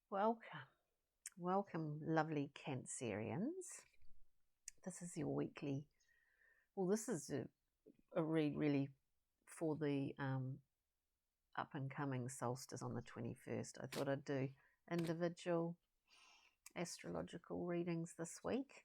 Welcome, lovely Cancerians. This is your weekly. Well, this is a read really for the up and coming solstice on the 21st. I thought I'd do individual astrological readings this week.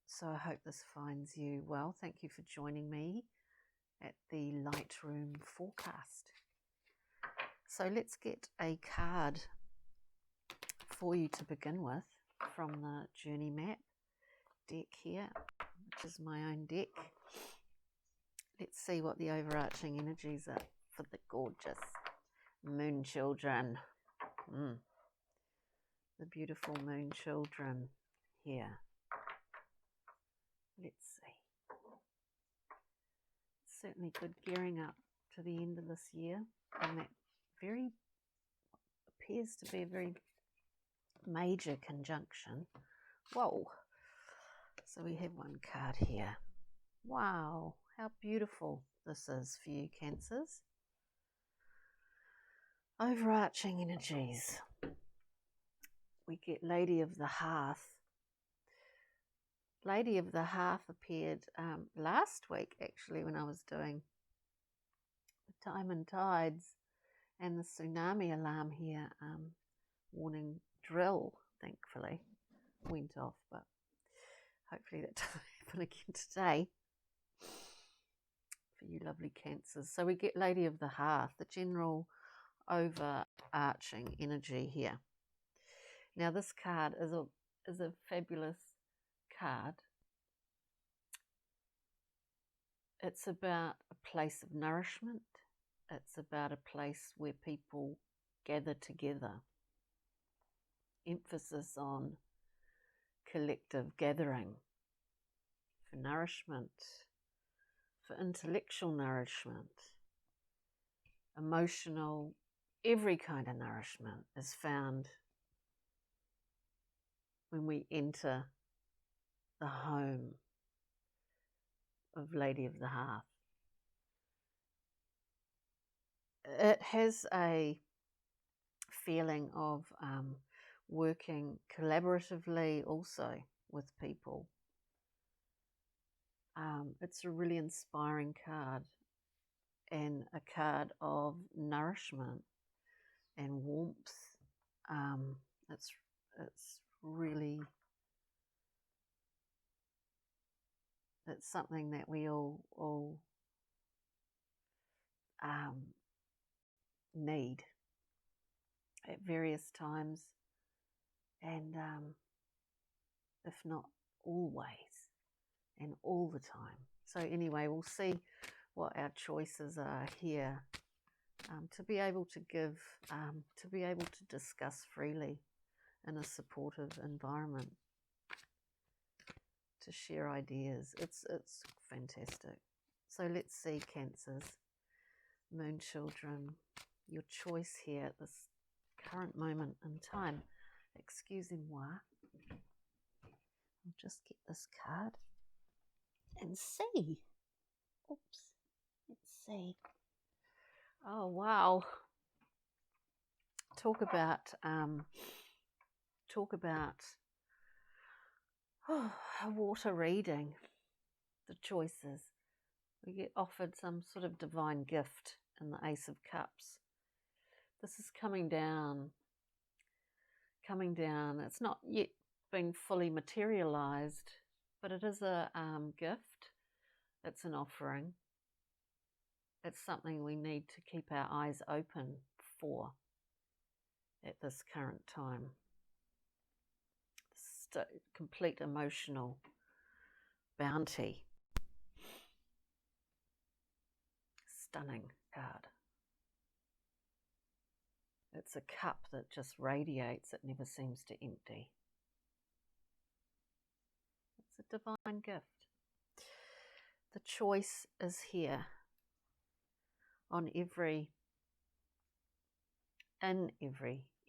So I hope this finds you well. Thank you for joining me at the Lightroom forecast. So let's get a card for you to begin with from the Journey Map deck here, which is my own deck. Let's see what the overarching energies are for the gorgeous moon children. The beautiful moon children here. Let's see. Certainly good gearing up to the end of this year, and that appears to be a very major conjunction. Whoa. So we have one card here. Wow, how beautiful this is for you, Cancers. Overarching energies. We get Lady of the Hearth. Lady of the Hearth appeared last week, actually, when I was doing the time and tides, and the tsunami alarm here, warning drill, thankfully, went off, but hopefully that doesn't happen again today for you lovely Cancers. So we get Lady of the Hearth, the general overarching energy here. Now this card is a fabulous card. It's about a place of nourishment. It's about a place where people gather together. Emphasis on collective gathering for nourishment, for intellectual nourishment, emotional, every kind of nourishment is found when we enter the home of Lady of the Hearth. It has a feeling of working collaboratively also with people. It's a really inspiring card, and a card of nourishment and warmth. It's really, it's something that we all need at various times, and if not always and all the time. So anyway, we'll see what our choices are here, to be able to give, to be able to discuss freely in a supportive environment, to share ideas. It's fantastic. So let's see, Cancers, moon children, your choice here at this current moment in time. Excusez-moi. I'll just get this card and see. Oops. Let's see. Oh, wow. Talk about a water reading. The choices. We get offered some sort of divine gift in the Ace of Cups. This is coming down. It's not yet been fully materialized, but it is a gift. It's an offering. It's something we need to keep our eyes open for at this current time. Complete emotional bounty. Stunning card. It's a cup that just radiates. It never seems to empty. It's a divine gift. The choice is here in every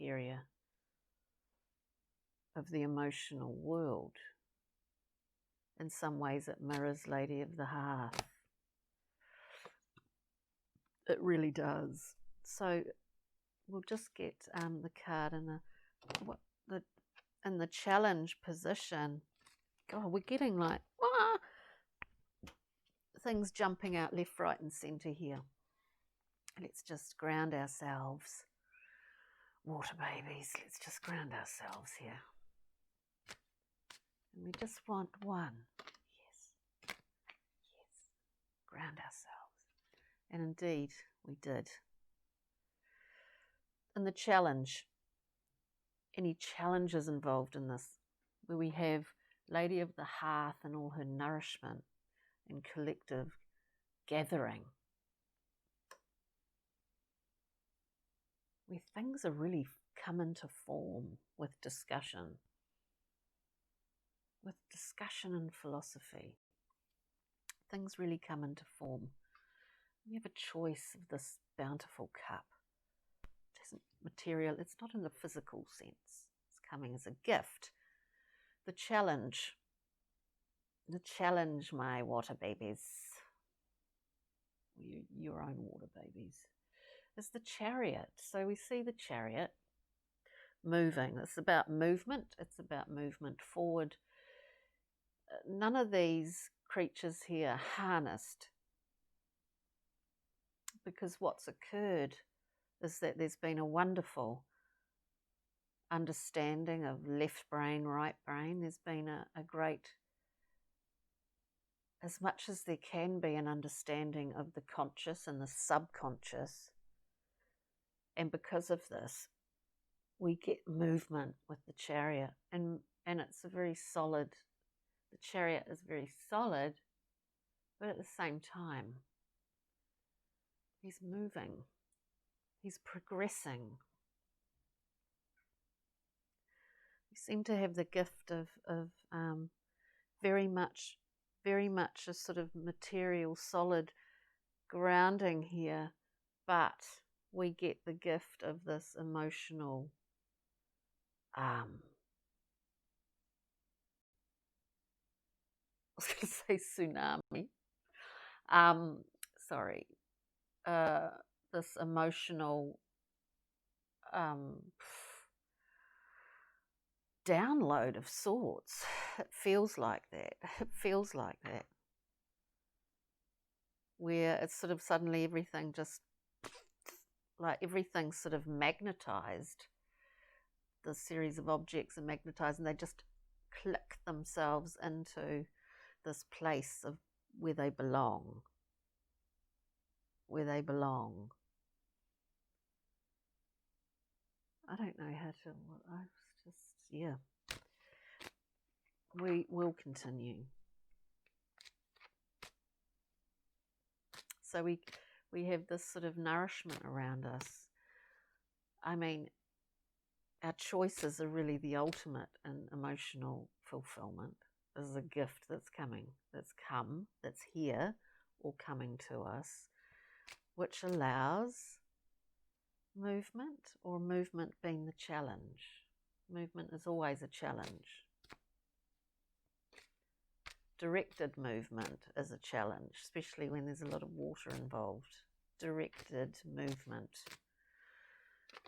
area of the emotional world. In some ways it mirrors Lady of the Hearth. It really does. So we'll just get the card in the challenge position. God, we're getting like things jumping out left, right, and centre here. Let's just ground ourselves. Water babies, let's just ground ourselves here. And we just want one. Yes. Yes. Ground ourselves. And indeed, we did. And the challenge. Any challenges involved in this, where we have Lady of the Hearth and all her nourishment and collective gathering, where things are really come into form with discussion and philosophy. Things really come into form. We have a choice of this bountiful cup. It isn't material, it's not in the physical sense. It's coming as a gift. The challenge, my water babies, your own water babies, is the chariot. So we see the chariot moving. It's about movement. It's about movement forward. None of these creatures here harnessed, because what's occurred is that there's been a wonderful understanding of left brain, right brain. There's been a great, as much as there can be, an understanding of the conscious and the subconscious. And because of this, we get movement with the chariot. And it's a very solid, the chariot is very solid, but at the same time, he's moving. He's progressing. You seem to have the gift of very much a sort of material, solid grounding here, but we get the gift of this emotional I was going to say tsunami. This emotional download of sorts. It feels like that. Where it's sort of suddenly everything just, like everything's sort of magnetized. The series of objects are magnetized and they just click themselves into this place of where they belong. I don't know how to, we will continue. So we have this sort of nourishment around us. I mean, our choices are really the ultimate in emotional fulfillment. This is a gift that's coming, that's here, or coming to us, which allows movement, or movement being the challenge. Movement is always a challenge. Directed movement is a challenge, especially when there's a lot of water involved. Directed movement.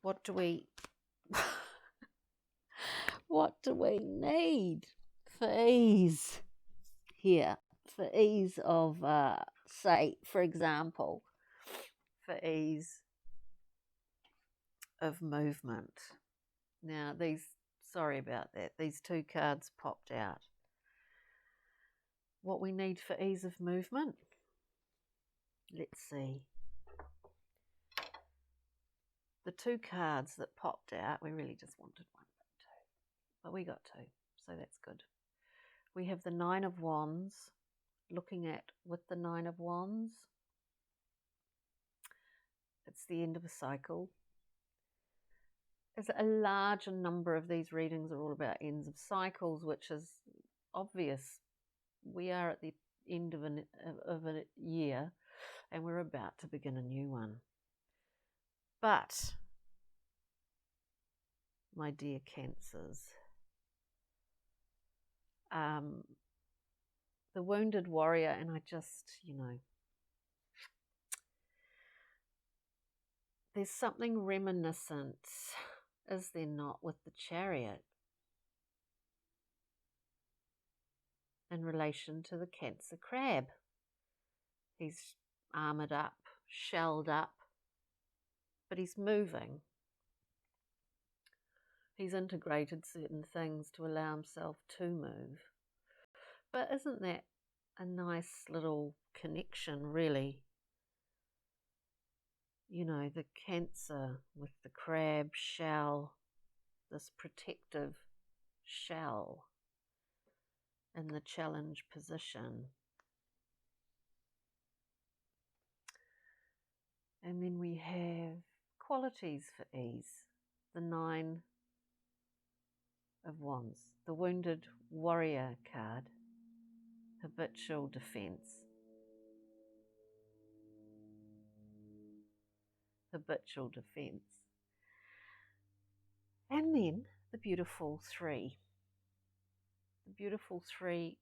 What do we need for ease here? For ease of, say, for example, for ease of movement. Now, sorry about that, these two cards popped out. What we need for ease of movement? Let's see. The two cards that popped out, we really just wanted one, but we got two, so that's good. We have the Nine of Wands, looking at with the Nine of Wands. It's the end of a cycle. As a larger number of these readings are all about ends of cycles, which is obvious. We are at the end of a year and we're about to begin a new one. But, my dear Cancers, the wounded warrior, and I just, there's something reminiscent, is there not, with the Chariot in relation to the Cancer crab. He's armoured up, shelled up, but he's moving. He's integrated certain things to allow himself to move. But isn't that a nice little connection, really? You know, the Cancer with the crab shell, this protective shell in the challenge position. And then we have qualities for ease, the 9 of Wands, the Wounded Warrior card, habitual defense. Habitual defense. And then the beautiful 3. The beautiful 3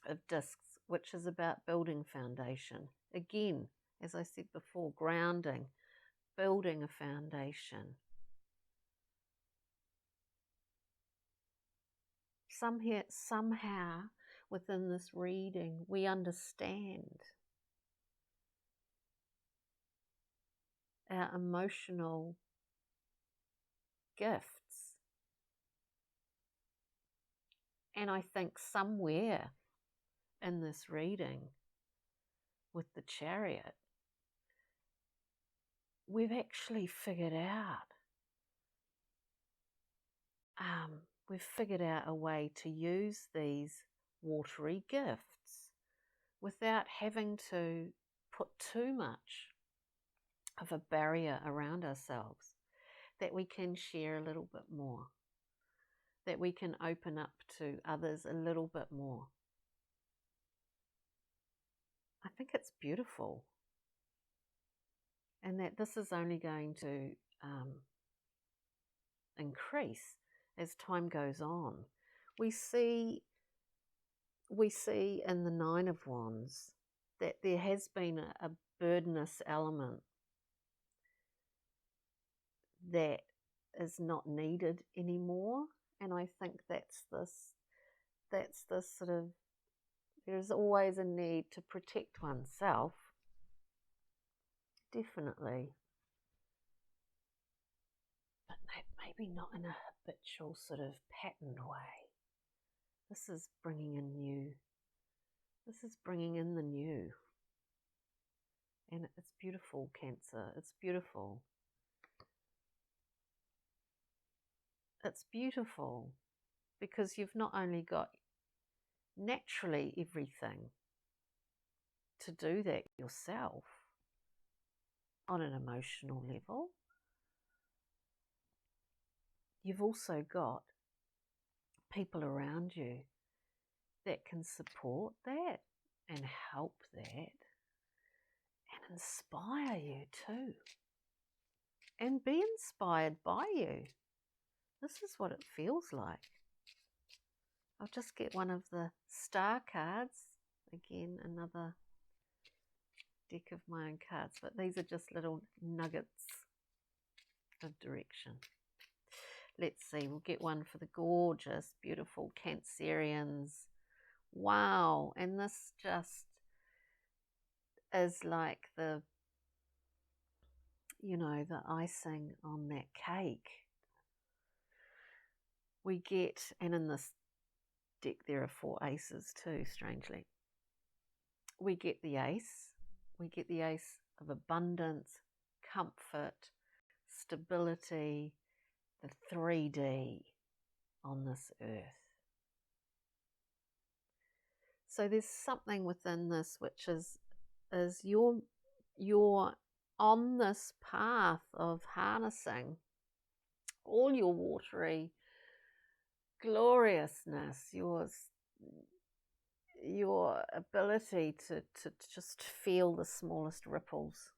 of discs, which is about building foundation. Again, as I said before, grounding, building a foundation. Somehow within this reading, we understand our emotional gifts. And I think somewhere in this reading with the Chariot, we've actually figured out a way to use these watery gifts without having to put too much of a barrier around ourselves, that we can share a little bit more, that we can open up to others a little bit more. I think it's beautiful, and that this is only going to increase as time goes on. We see in the 9 of Wands that there has been a burdenous element that is not needed anymore, and I think that's this sort of, there's always a need to protect oneself, definitely, but maybe not in a habitual sort of patterned way. This is bringing in the new, and it's beautiful, Cancer. It's beautiful. It's beautiful because you've not only got naturally everything to do that yourself on an emotional level, you've also got people around you that can support that and help that and inspire you too, and be inspired by you. This is what it feels like. I'll just get one of the star cards. Again, another deck of my own cards, but these are just little nuggets of direction. Let's see, we'll get one for the gorgeous, beautiful Cancerians. Wow, and this just is like the icing on that cake. We get, and in this deck there are 4 aces too, strangely. We get the ace. We get the ace of abundance, comfort, stability, the 3D on this earth. So there's something within this which is you're on this path of harnessing all your watery gloriousness, your ability to just feel the smallest ripples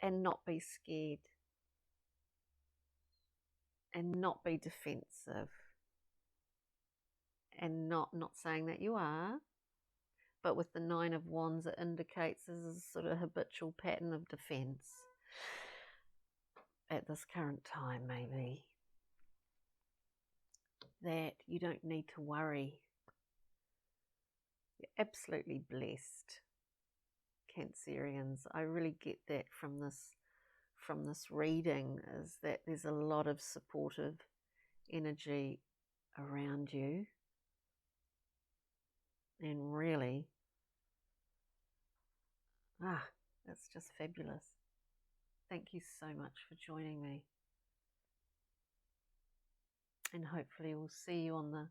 and not be scared and not be defensive, and not saying that you are, but with the Nine of Wands, it indicates there's a sort of habitual pattern of defense at this current time, maybe, that you don't need to worry. You're absolutely blessed, Cancerians. I really get that from this reading, is that there's a lot of supportive energy around you, and really, it's just fabulous. Thank you so much for joining me, and hopefully we'll see you on the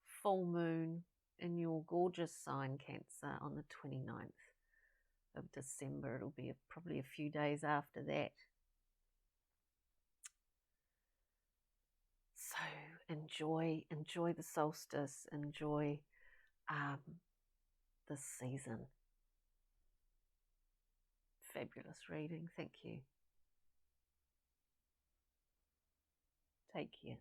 full moon in your gorgeous sign, Cancer, on the 29th of December. It'll be probably a few days after that. So enjoy the solstice, enjoy this season. Fabulous reading. Thank you. Take care.